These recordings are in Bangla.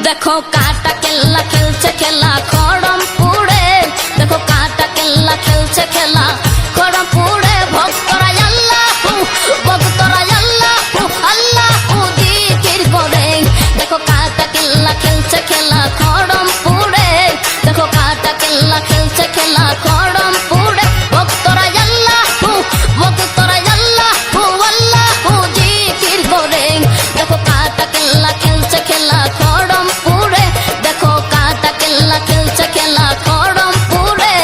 देखो काटा केला खेलছে খেলা খড়মপুরে देखो काटा केला खेलছে খেলা খড়মপুরে ভক্তরা আল্লাহু ভক্তরা আল্লাহু আল্লাহু জিকির করে देखो काटा केला खेलছে খেলা খড়মপুরে देखो काटा केला खेलছে খেলা খড়মপুরে ভক্তরা আল্লাহু ভক্তরা আল্লাহু আল্লাহু জিকির করে देखो काटा केला खेलছে খেলা খড়মপুরে देखो काटा केला खेलছে খেলা খড়মপুরে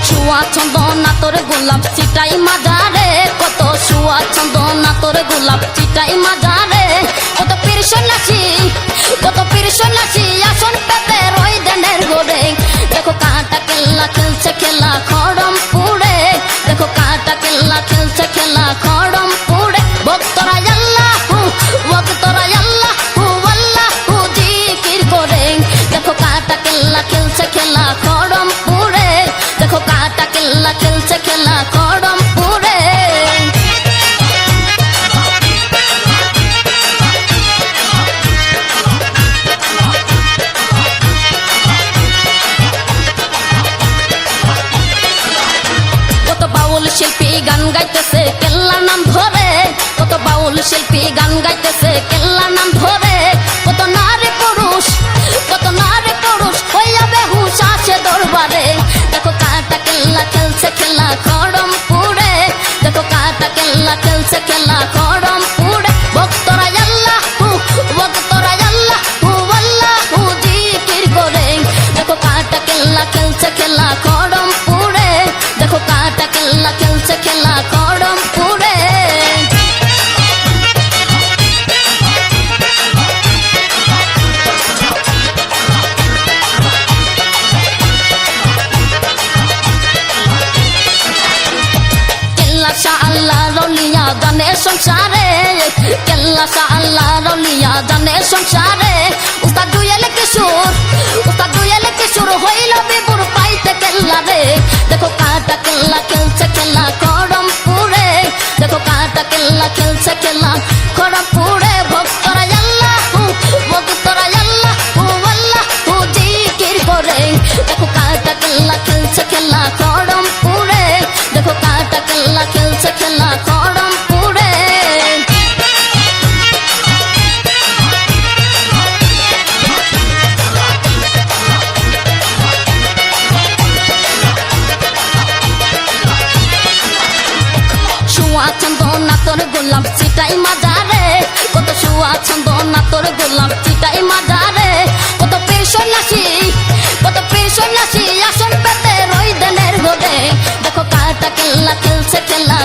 শুয়া চন্দনা তোর গোলাপ চিটাই মাজারে কত শুয়া চন্দনা তোর গোলাপ চিটাই মাজারে কত পীর সন্ন্যাসী আসন পেতে রই দেনের গোরে দেখো কাটা কেল্লা খেলছে খেলা খড়মপুরে দেখো কাটা কেল্লা খেলছে খেলা খড়মপুরে ভক্তরা আল্লাহু আল্লাহু জিকির করে দেখো কাটা কেল্লা খেলছে খেলা খড়মপুরে দেখো কাটা কেল্লা খেলছে খেলা খড়মপুরে কত বাউল শিল্পী গান গাইতেছে কেল্লা নাম ধরে কত বাউল শিল্পী গান গাইতেছে কেল্লা নাম ধরে কত নারী পুরুষ হইয়া বেহুশ আছে দরবারে দেখো কাটা কেল্লা খেলছে খেলা খড়মপুরে দেখো কাটা কেল্লা খেলছে খেলা খড়মপুরে ভক্তরা আল্লাহু আল্লাহু জিকির করে দেখো কাটা কেল্লা খেলছে খেলা খড়মপুরে দেখো কাটা কেল্লা খেলছে খেলা খড়মপুরে আল্লাহ রলিয়া জানে সংসারে কেল্লা আল্লাহ রলিয়া জানে সংসারে উস্তাদ দুয়েল কিশোর হইল বিপুর পাইতে কেল্লা রে দেখো কাটা কেল্লা খেলছে খেলা খড়মপুরে দেখো কাটা কেল্লা খেলছে খেলা খড়মপুরে ভক্তরা আল্লাহু আল্লাহু জিকির করে দেখো কাটা কেল্লা খেলছে খেলা খড়মপুরে দেখো কাটা কেল্লা খেলছে খেলা খড়মপুরে শুয়া চন্দনা তোর গোলাপ চিটাই মাজারে কত শুয়া চন্দনা তোর গোলাপ চিটাই মাজারে কত পীর সন্ন্যাসী আসন পেতে রই দেনের গোরে দেখো কাটা কেল্লা খেলছে খেলা